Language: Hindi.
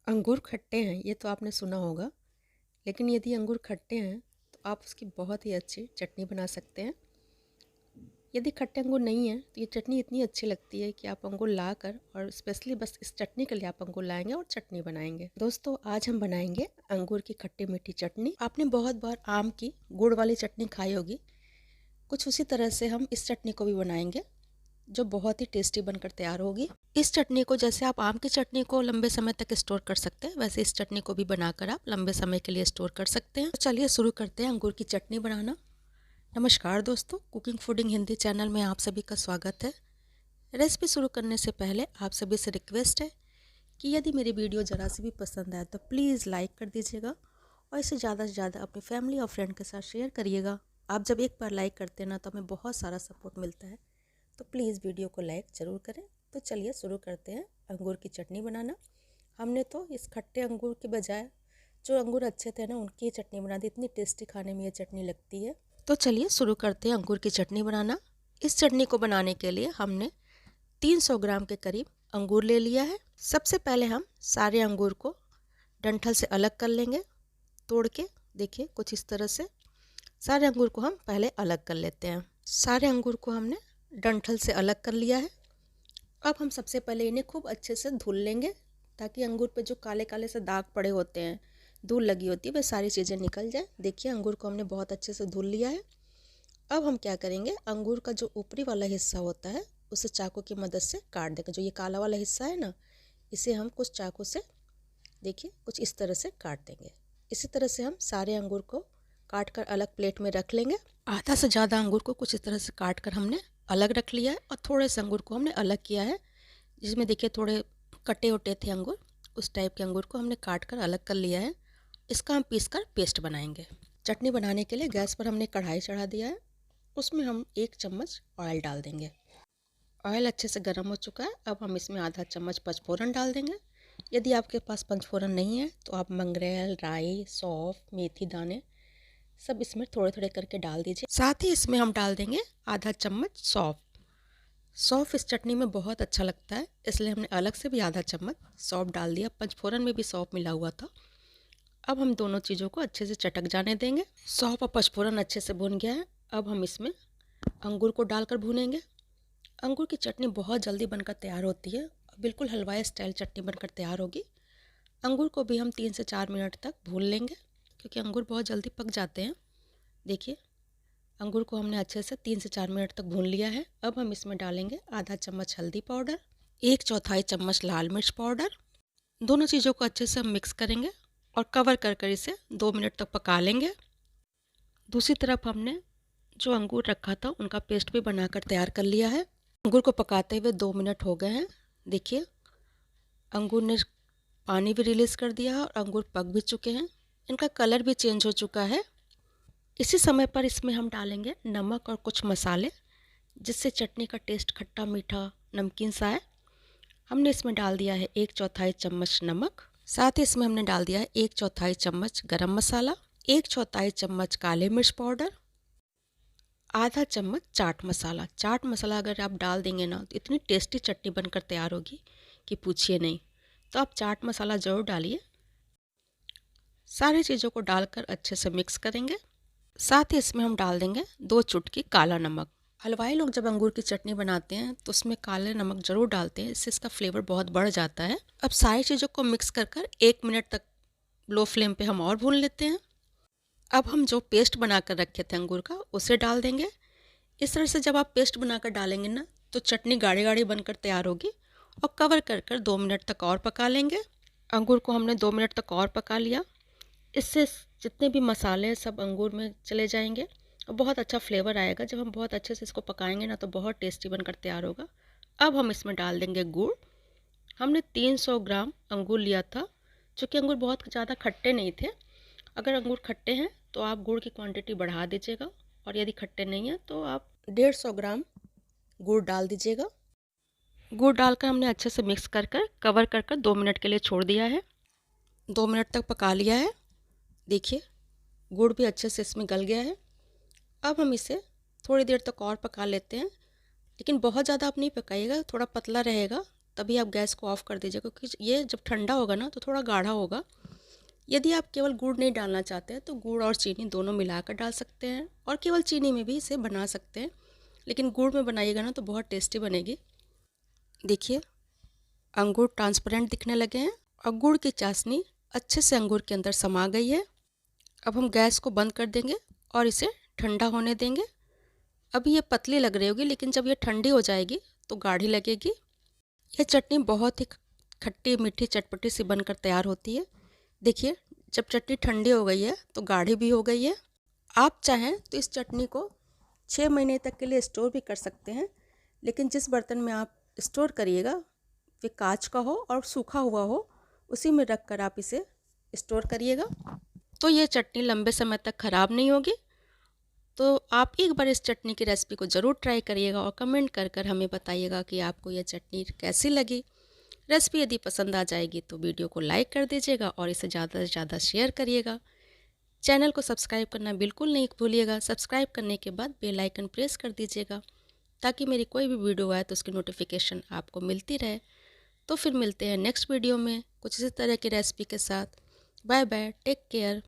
अंगूर खट्टे हैं ये तो आपने सुना होगा, लेकिन यदि अंगूर खट्टे हैं तो आप उसकी बहुत ही अच्छी चटनी बना सकते हैं। यदि खट्टे अंगूर नहीं हैं तो ये चटनी इतनी अच्छी लगती है कि आप अंगूर ला कर और स्पेशली बस इस चटनी के लिए आप अंगूर लाएंगे और चटनी बनाएंगे। दोस्तों, आज हम बनाएंगे अंगूर की खट्टी मीठी चटनी। आपने बहुत बार आम की गुड़ वाली चटनी खाई होगी, कुछ उसी तरह से हम इस चटनी को भी बनाएंगे जो बहुत ही टेस्टी बनकर तैयार होगी। इस चटनी को जैसे आप आम की चटनी को लंबे समय तक स्टोर कर सकते हैं, वैसे इस चटनी को भी बनाकर आप लंबे समय के लिए स्टोर कर सकते हैं। तो चलिए शुरू करते हैं अंगूर की चटनी बनाना। नमस्कार दोस्तों, कुकिंग फूडिंग हिंदी चैनल में आप सभी का स्वागत है। रेसिपी शुरू करने से पहले आप सभी से रिक्वेस्ट है कि यदि मेरी वीडियो ज़रा सी भी पसंद आए तो प्लीज़ लाइक कर दीजिएगा और इसे ज़्यादा से ज़्यादा अपनी फैमिली और फ्रेंड के साथ शेयर करिएगा। आप जब एक बार लाइक करते हैं ना तो हमें बहुत सारा सपोर्ट मिलता है, तो प्लीज़ वीडियो को लाइक ज़रूर करें। तो चलिए शुरू करते हैं अंगूर की चटनी बनाना। हमने तो इस खट्टे अंगूर के बजाय जो अंगूर अच्छे थे ना उनकी चटनी बना दी। इतनी टेस्टी खाने में ये चटनी लगती है। तो चलिए शुरू करते हैं अंगूर की चटनी बनाना। इस चटनी को बनाने के लिए हमने 300 ग्राम के करीब अंगूर ले लिया है। सबसे पहले हम सारे अंगूर को डंठल से अलग कर लेंगे, तोड़ के। देखिए कुछ इस तरह से सारे अंगूर को हम पहले अलग कर लेते हैं। सारे अंगूर को हमने डंठल से अलग कर लिया है। अब हम सबसे पहले इन्हें खूब अच्छे से धुल लेंगे, ताकि अंगूर पे जो काले काले से दाग पड़े होते हैं, धूल लगी होती है, वह सारी चीज़ें निकल जाए। देखिए अंगूर को हमने बहुत अच्छे से धुल लिया है। अब हम क्या करेंगे, अंगूर का जो ऊपरी वाला हिस्सा होता है उसे चाकू की मदद से काट देंगे। जो ये काला वाला हिस्सा है ना, इसे हम कुछ चाकू से देखिए कुछ इस तरह से काट देंगे। इसी तरह से हम सारे अंगूर को काट कर अलग प्लेट में रख लेंगे। आधा से ज़्यादा अंगूर को कुछ इस तरह से काट कर हमने अलग रख लिया है और थोड़े से अंगूर को हमने अलग किया है, जिसमें देखिए थोड़े कटे उटे थे अंगूर, उस टाइप के अंगूर को हमने काट कर अलग कर लिया है। इसका हम पीस कर पेस्ट बनाएंगे। चटनी बनाने के लिए गैस पर हमने कढ़ाई चढ़ा दिया है, उसमें हम 1 चम्मच ऑयल डाल देंगे। ऑयल अच्छे से गर्म हो चुका है। अब हम इसमें आधा चम्मच पचफोरन डाल देंगे। यदि आपके पास पंचफोरन नहीं है तो आप मंगरेल, राई, सौंफ, मेथी दाने सब इसमें थोड़े थोड़े करके डाल दीजिए। साथ ही इसमें हम डाल देंगे आधा चम्मच सौंफ। सौंफ इस चटनी में बहुत अच्छा लगता है, इसलिए हमने अलग से भी आधा चम्मच सौंफ डाल दिया। पंचफोरन में भी सौंफ मिला हुआ था। अब हम दोनों चीज़ों को अच्छे से चटक जाने देंगे। सौंफ और पचफोरन अच्छे से भुन गया है। अब हम इसमें अंगूर को डालकर भूनेंगे। अंगूर की चटनी बहुत जल्दी बनकर तैयार होती है, बिल्कुल हलवाई स्टाइल चटनी बनकर तैयार होगी। अंगूर को भी हम 3 से 4 मिनट तक भून लेंगे, क्योंकि अंगूर बहुत जल्दी पक जाते हैं। देखिए अंगूर को हमने अच्छे से 3 से 4 मिनट तक भून लिया है। अब हम इसमें डालेंगे आधा चम्मच हल्दी पाउडर, 1/4 चम्मच लाल मिर्च पाउडर। दोनों चीज़ों को अच्छे से हम मिक्स करेंगे और कवर कर कर इसे 2 मिनट तक पका लेंगे। दूसरी तरफ हमने जो अंगूर रखा था उनका पेस्ट भी बनाकर तैयार कर लिया है। अंगूर को पकाते हुए 2 मिनट हो गए हैं। देखिए अंगूर ने पानी भी रिलीज़ कर दिया है और अंगूर पक भी चुके हैं। इनका कलर भी चेंज हो चुका है। इसी समय पर इसमें हम डालेंगे नमक और कुछ मसाले, जिससे चटनी का टेस्ट खट्टा मीठा नमकीन सा है। हमने इसमें डाल दिया है 1/4 चम्मच नमक। साथ ही इसमें हमने डाल दिया है 1/4 चम्मच गरम मसाला, 1/4 चम्मच काले मिर्च पाउडर, आधा चम्मच चाट मसाला। चाट मसाला अगर आप डाल देंगे ना तो इतनी टेस्टी चटनी बनकर तैयार होगी कि पूछिए नहीं। तो आप चाट मसाला ज़रूर डालिए। सारी चीज़ों को डालकर अच्छे से मिक्स करेंगे। साथ ही इसमें हम डाल देंगे 2 चुटकी काला नमक। हलवाई लोग जब अंगूर की चटनी बनाते हैं तो उसमें काले नमक ज़रूर डालते हैं, इससे इसका फ्लेवर बहुत बढ़ जाता है। अब सारी चीज़ों को मिक्स कर कर 1 मिनट तक लो फ्लेम पे हम और भून लेते हैं। अब हम जो पेस्ट बना कर रखे थे अंगूर का उसे डाल देंगे। इस तरह से जब आप पेस्ट बनाकर डालेंगे ना तो चटनी गाढ़ी गाढ़ी बनकर तैयार होगी। और कवर कर कर 2 मिनट तक और पका लेंगे। अंगूर को हमने 2 मिनट तक और पका लिया। इससे जितने भी मसाले हैं सब अंगूर में चले जाएंगे और बहुत अच्छा फ्लेवर आएगा। जब हम बहुत अच्छे से इसको पकाएंगे ना तो बहुत टेस्टी बनकर तैयार होगा। अब हम इसमें डाल देंगे गुड़। हमने 300 ग्राम अंगूर लिया था। चूँकि अंगूर बहुत ज़्यादा खट्टे नहीं थे। अगर अंगूर खट्टे हैं तो आप गुड़ की क्वांटिटी बढ़ा दीजिएगा, और यदि खट्टे नहीं हैं तो आप 150 ग्राम गुड़ डाल दीजिएगा। गुड़ डालकर हमने अच्छे से मिक्स कर कर कवर कर कर 2 मिनट के लिए छोड़ दिया है। 2 मिनट तक पका लिया है। देखिए गुड़ भी अच्छे से इसमें गल गया है। अब हम इसे थोड़ी देर तक और पका लेते हैं, लेकिन बहुत ज़्यादा आप नहीं पकाइएगा, थोड़ा पतला रहेगा तभी आप गैस को ऑफ़ कर दीजिए, क्योंकि ये जब ठंडा होगा ना तो थोड़ा गाढ़ा होगा। यदि आप केवल गुड़ नहीं डालना चाहते हैं तो गुड़ और चीनी दोनों मिलाकर डाल सकते हैं, और केवल चीनी में भी इसे बना सकते हैं, लेकिन गुड़ में बनाइएगा ना तो बहुत टेस्टी बनेगी। देखिए, अंगूर ट्रांसपेरेंट दिखने लगे हैं और गुड़ की चाशनी अच्छे से अंगूर के अंदर समा गई है। अब हम गैस को बंद कर देंगे और इसे ठंडा होने देंगे। अभी ये पतली लग रही होगी, लेकिन जब ये ठंडी हो जाएगी तो गाढ़ी लगेगी। यह चटनी बहुत ही खट्टी मीठी चटपटी सी बनकर तैयार होती है। देखिए, जब चटनी ठंडी हो गई है तो गाढ़ी भी हो गई है। आप चाहें तो इस चटनी को 6 महीने तक के लिए स्टोर भी कर सकते हैं, लेकिन जिस बर्तन में आप स्टोर करिएगा वे कांच का हो और सूखा हुआ हो, उसी में रख कर आप इसे स्टोर करिएगा, तो ये चटनी लंबे समय तक ख़राब नहीं होगी। तो आप एक बार इस चटनी की रेसिपी को ज़रूर ट्राई करिएगा और कमेंट कर हमें बताइएगा कि आपको यह चटनी कैसी लगी। रेसिपी यदि पसंद आ जाएगी तो वीडियो को लाइक कर दीजिएगा और इसे ज़्यादा से ज़्यादा शेयर करिएगा। चैनल को सब्सक्राइब करना बिल्कुल नहीं भूलिएगा। सब्सक्राइब करने के बाद बेल आइकन प्रेस कर दीजिएगा, ताकि मेरी कोई भी वीडियो आए तो उसकी नोटिफिकेशन आपको मिलती रहे। तो फिर मिलते हैं नेक्स्ट वीडियो में कुछ इसी तरह की रेसिपी के साथ। Bye bye, take care.